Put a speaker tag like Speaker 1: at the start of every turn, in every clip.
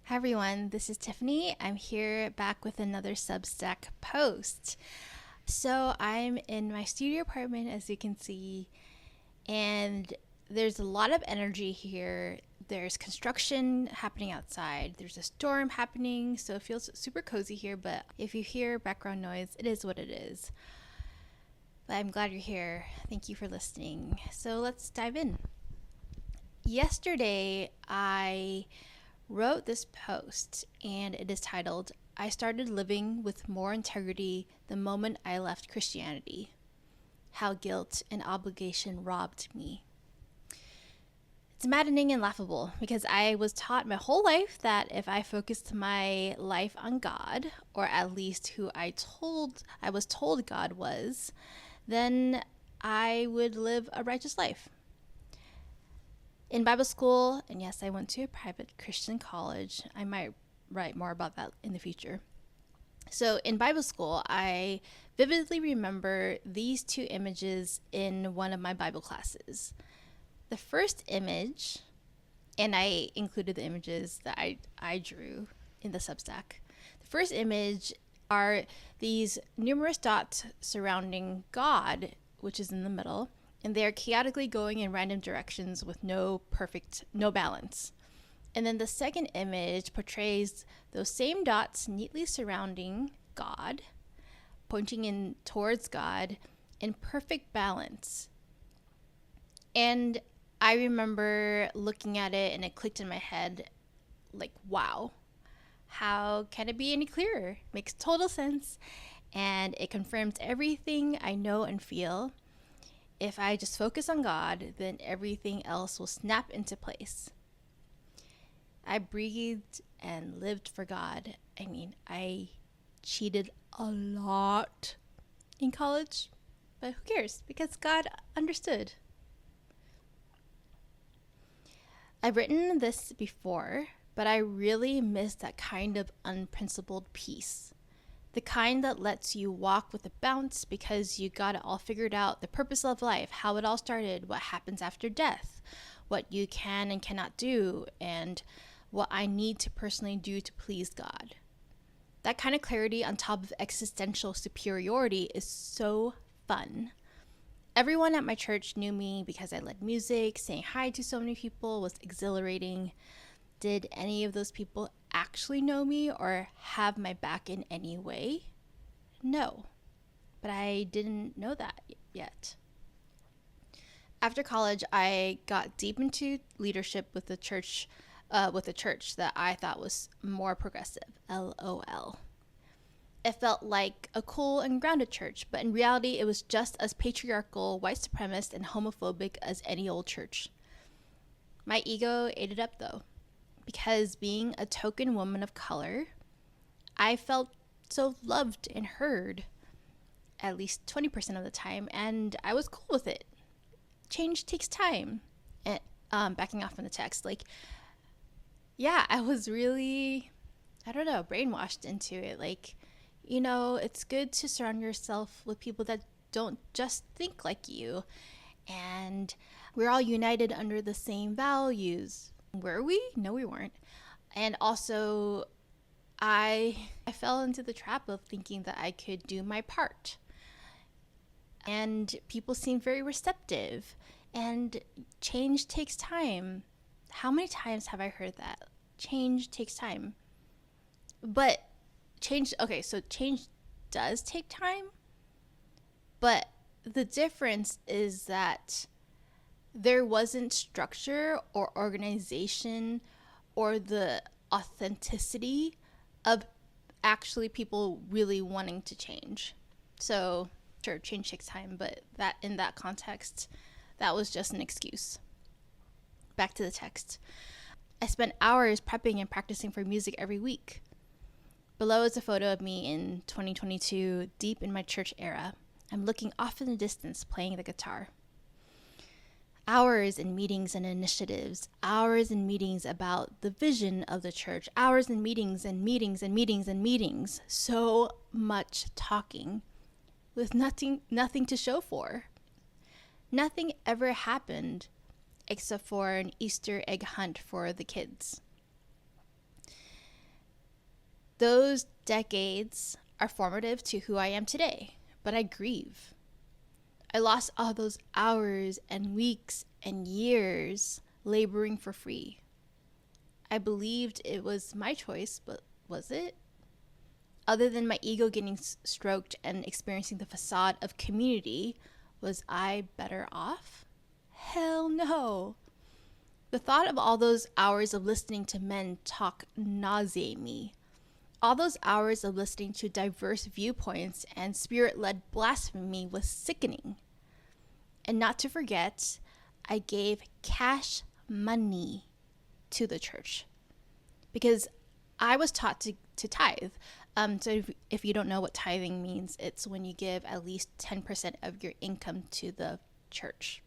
Speaker 1: Hi everyone, this is Tiffany. I'm here back with another Substack post. So I'm in my studio apartment, as you can see, and there's a lot of energy here. There's construction happening outside. There's a storm happening, so it feels super cozy here, but if you hear background noise, it is what it is. But I'm glad you're here. Thank you for listening. So let's dive in. Yesterday, I wrote this post, and it is titled, "I started living with more integrity the moment I left Christianity. How guilt and obligation robbed me." It's maddening and laughable because I was taught my whole life that if I focused my life on God, or at least who I was told God was, then I would live a righteous life. In Bible school, and yes, I went to a private Christian college. I might write more about that in the future. So in Bible school, I vividly remember these two images in one of my Bible classes. The first image, and I included the images that I drew in the Substack. The first image are these numerous dots surrounding God, which is in the middle, and they are chaotically going in random directions with no balance. And then the second image portrays those same dots neatly surrounding God, pointing in towards God in perfect balance. And I remember looking at it and it clicked in my head like, wow, how can it be any clearer? Makes total sense. And it confirms everything I know and feel. If I just focus on God, then everything else will snap into place. I breathed and lived for God. I mean, I cheated a lot in college, but who cares? Because God understood. I've written this before, but I really miss that kind of unprincipled peace. The kind that lets you walk with a bounce because you got it all figured out, the purpose of life, how it all started, what happens after death, what you can and cannot do, and what I need to personally do to please God. That kind of clarity on top of existential superiority is so fun. Everyone at my church knew me because I led music. Saying hi to so many people was exhilarating. Did any of those people actually know me or have my back in any way? No, but I didn't know that yet. After college, I got deep into leadership with a church that I thought was more progressive. LOL. It felt like a cool and grounded church, but in reality, it was just as patriarchal, white supremacist, and homophobic as any old church. My ego ate it up though, because being a token woman of color, I felt so loved and heard at least 20% of the time, and I was cool with it. Change takes time. And backing off from the text, I was really, brainwashed into it. It's good to surround yourself with people that don't just think like you, and we're all united under the same values. Were we? No, we weren't. And also, I fell into the trap of thinking that I could do my part. And people seemed very receptive. And change takes time. How many times have I heard that? Change takes time. But change does take time. But the difference is that there wasn't structure or organization or the authenticity of actually people really wanting to change. So, sure, change takes time, but that in that context, that was just an excuse. Back to the text. I spent hours prepping and practicing for music every week. Below is a photo of me in 2022, deep in my church era. I'm looking off in the distance, playing the guitar. Hours in meetings and initiatives, hours in meetings about the vision of the church, hours in meetings and meetings and meetings and meetings. So much talking with nothing to show for. Nothing ever happened except for an Easter egg hunt for the kids. Those decades are formative to who I am today, but I grieve. I lost all those hours and weeks and years laboring for free. I believed it was my choice, but was it? Other than my ego getting stroked and experiencing the facade of community, was I better off? Hell no. The thought of all those hours of listening to men talk nauseate me. All those hours of listening to diverse viewpoints and spirit-led blasphemy was sickening. And not to forget, I gave cash money to the church because I was taught to tithe. So if you don't know what tithing means, it's when you give at least 10% of your income to the church.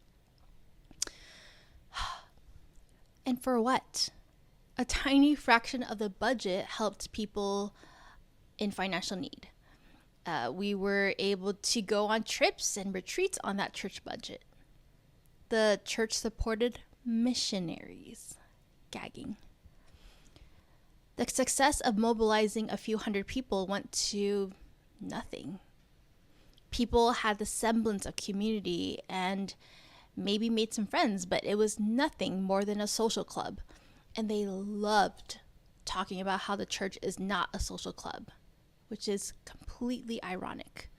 Speaker 1: And for what? A tiny fraction of the budget helped people in financial need. We were able to go on trips and retreats on that church budget. The church supported missionaries. Gagging. The success of mobilizing a few hundred people went to nothing. People had the semblance of community and maybe made some friends, but it was nothing more than a social club. And they loved talking about how the church is not a social club, which is completely ironic.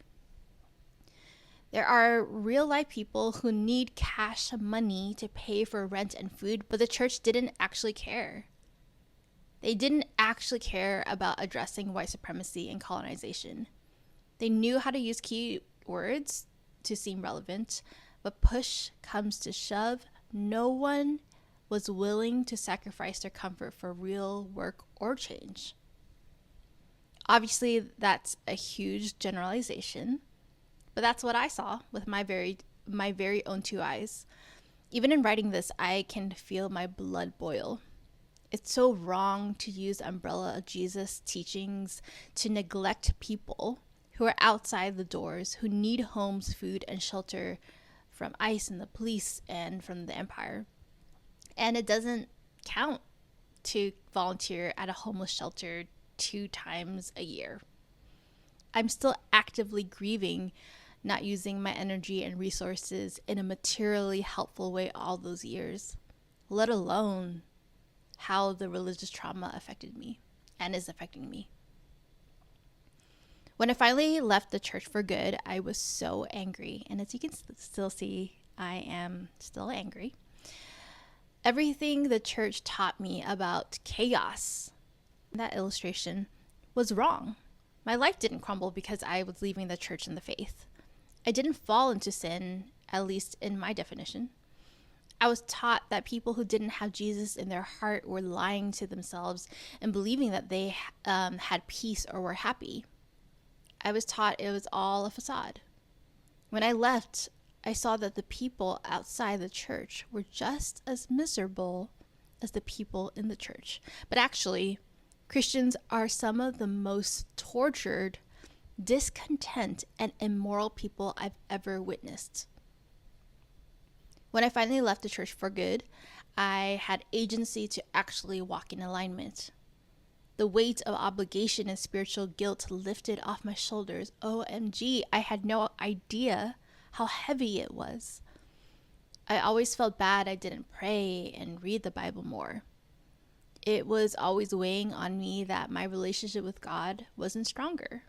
Speaker 1: There are real life people who need cash money to pay for rent and food, but the church didn't actually care. They didn't actually care about addressing white supremacy and colonization. They knew how to use key words to seem relevant, but push comes to shove, no one was willing to sacrifice their comfort for real work or change. Obviously, that's a huge generalization, but that's what I saw with my very own two eyes. Even in writing this, I can feel my blood boil. It's so wrong to use the umbrella of Jesus' teachings to neglect people who are outside the doors, who need homes, food, and shelter from ICE and the police and from the empire. And it doesn't count to volunteer at a homeless shelter 2 times a year. I'm still actively grieving not using my energy and resources in a materially helpful way all those years, let alone how the religious trauma affected me and is affecting me. When I finally left the church for good, I was so angry. And as you can still see, I am still angry. Everything the church taught me about chaos, that illustration, was wrong. My life didn't crumble because I was leaving the church and the faith. I didn't fall into sin, at least in my definition. I was taught that people who didn't have Jesus in their heart were lying to themselves and believing that they had peace or were happy. I was taught it was all a facade. When I left, I saw that the people outside the church were just as miserable as the people in the church. But actually, Christians are some of the most tortured, discontent, and immoral people I've ever witnessed. When I finally left the church for good, I had agency to actually walk in alignment. The weight of obligation and spiritual guilt lifted off my shoulders. OMG, I had no idea how heavy it was. I always felt bad I didn't pray and read the Bible more. It was always weighing on me that my relationship with God wasn't stronger.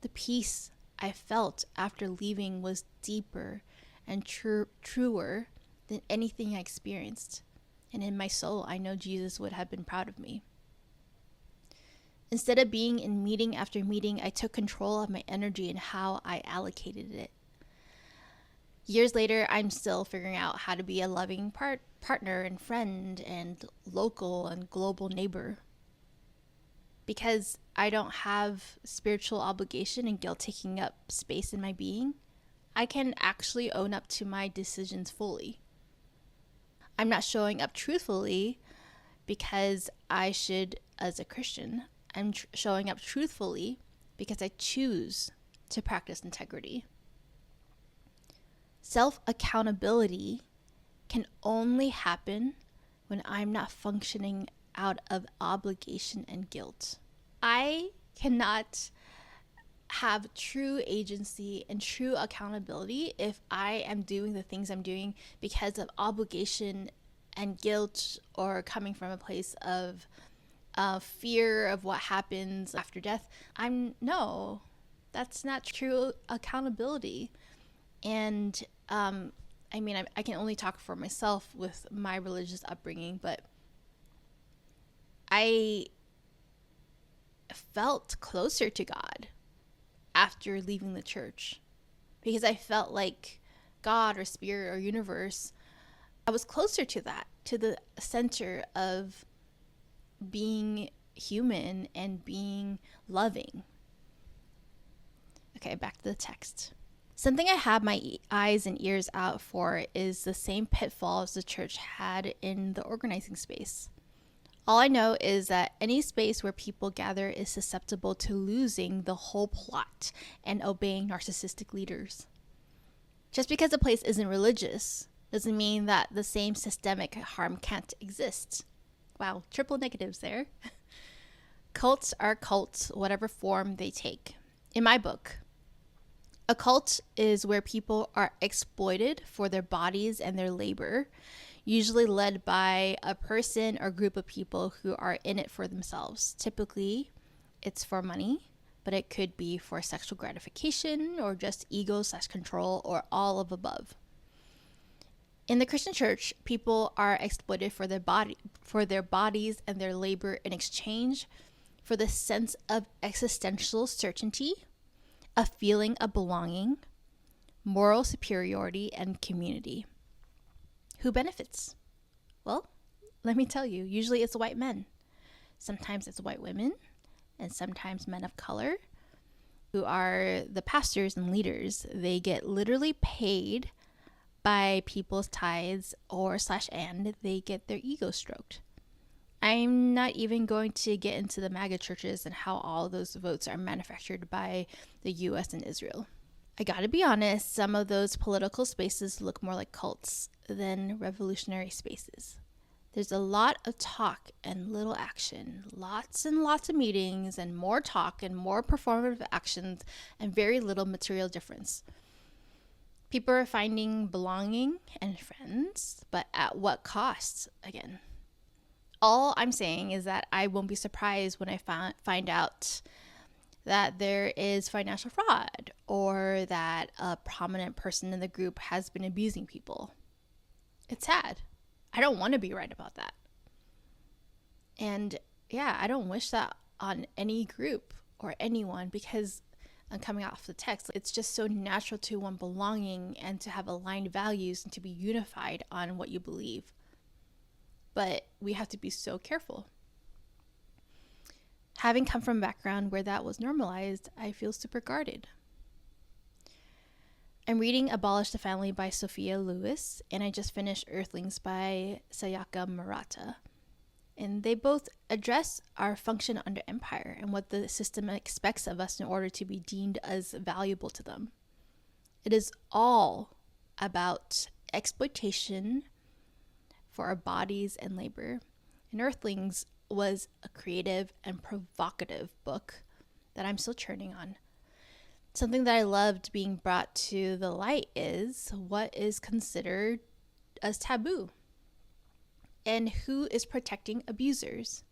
Speaker 1: The peace I felt after leaving was deeper and truer than anything I experienced. And in my soul, I know Jesus would have been proud of me. Instead of being in meeting after meeting, I took control of my energy and how I allocated it. Years later, I'm still figuring out how to be a loving partner and friend and local and global neighbor. Because I don't have spiritual obligation and guilt taking up space in my being, I can actually own up to my decisions fully. I'm not showing up truthfully because I should as a Christian. I'm showing up truthfully because I choose to practice integrity. Self-accountability can only happen when I'm not functioning out of obligation and guilt. I cannot have true agency and true accountability if I am doing the things I'm doing because of obligation and guilt, or coming from a place of fear of what happens after death. No, that's not true accountability. And I mean, I can only talk for myself with my religious upbringing, but I felt closer to God after leaving the church, because I felt like God or spirit or universe, I was closer to that, to the center of being human and being loving. Okay, back to the text. Something I have my eyes and ears out for is the same pitfalls the church had in the organizing space. All I know is that any space where people gather is susceptible to losing the whole plot and obeying narcissistic leaders. Just because a place isn't religious doesn't mean that the same systemic harm can't exist. Wow, triple negatives there. Cults are cults, whatever form they take. In my book, a cult is where people are exploited for their bodies and their labor, usually led by a person or group of people who are in it for themselves. Typically, it's for money, but it could be for sexual gratification or just ego/control, or all of above. In the Christian church, people are exploited for their bodies and their labor in exchange for the sense of existential certainty, a feeling of belonging, moral superiority, and community. Who benefits? Well, let me tell you, usually it's white men. Sometimes it's white women, and sometimes men of color who are the pastors and leaders. They get literally paid by people's tithes and they get their ego stroked. I'm not even going to get into the MAGA churches and how all those votes are manufactured by the US and Israel. I gotta be honest, some of those political spaces look more like cults than revolutionary spaces. There's a lot of talk and little action, lots and lots of meetings and more talk and more performative actions, and very little material difference. People are finding belonging and friends, but at what cost again? All I'm saying is that I won't be surprised when I find out that there is financial fraud, or that a prominent person in the group has been abusing people. It's sad. I don't want to be right about that. And yeah, I don't wish that on any group or anyone, because I'm coming off the text, it's just so natural to want belonging and to have aligned values and to be unified on what you believe. But we have to be so careful. Having come from a background where that was normalized, I feel super guarded. I'm reading Abolish the Family by Sophia Lewis, and I just finished Earthlings by Sayaka Murata. And they both address our function under empire and what the system expects of us in order to be deemed as valuable to them. It is all about exploitation for our bodies and labor. And Earthlings was a creative and provocative book that I'm still churning on. Something that I loved being brought to the light is what is considered as taboo and who is protecting abusers.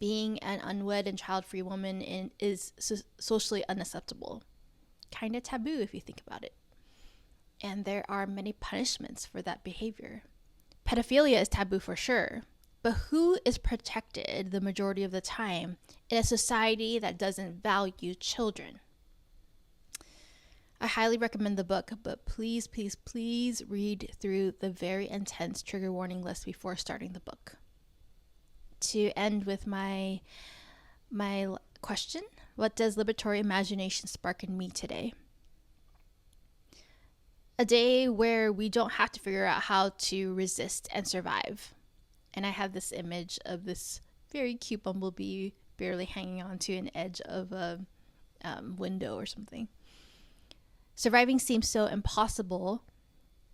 Speaker 1: Being an unwed and child-free woman is socially unacceptable. Kind of taboo if you think about it. And there are many punishments for that behavior. Pedophilia is taboo for sure, but who is protected the majority of the time in a society that doesn't value children? I highly recommend the book, but please, please, please read through the very intense trigger warning list before starting the book. To end with my question, what does liberatory imagination spark in me today? A day where we don't have to figure out how to resist and survive. And I have this image of this very cute bumblebee barely hanging onto an edge of a window or something. Surviving seems so impossible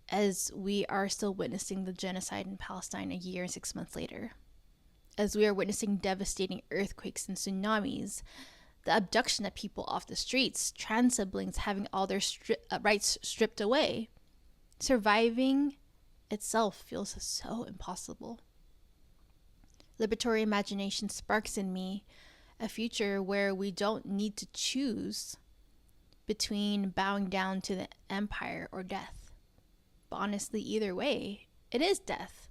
Speaker 1: as we are still witnessing the genocide in Palestine a year and 6 months later. as we are witnessing devastating earthquakes and tsunamis, the abduction of people off the streets, trans siblings having all their rights stripped away. Surviving itself feels so impossible. Liberatory imagination sparks in me a future where we don't need to choose between bowing down to the empire or death. But honestly, either way, it is death.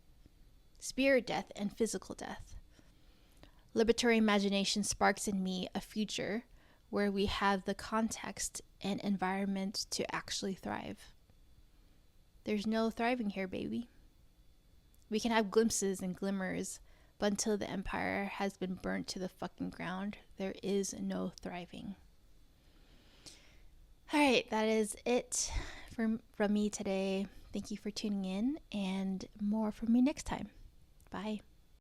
Speaker 1: Spirit death and physical death. Liberatory imagination sparks in me a future where we have the context and environment to actually thrive. There's no thriving here, baby. We can have glimpses and glimmers, but until the empire has been burnt to the fucking ground, there is no thriving. Alright, that is it from me today. Thank you for tuning in, and more from me next time. Bye.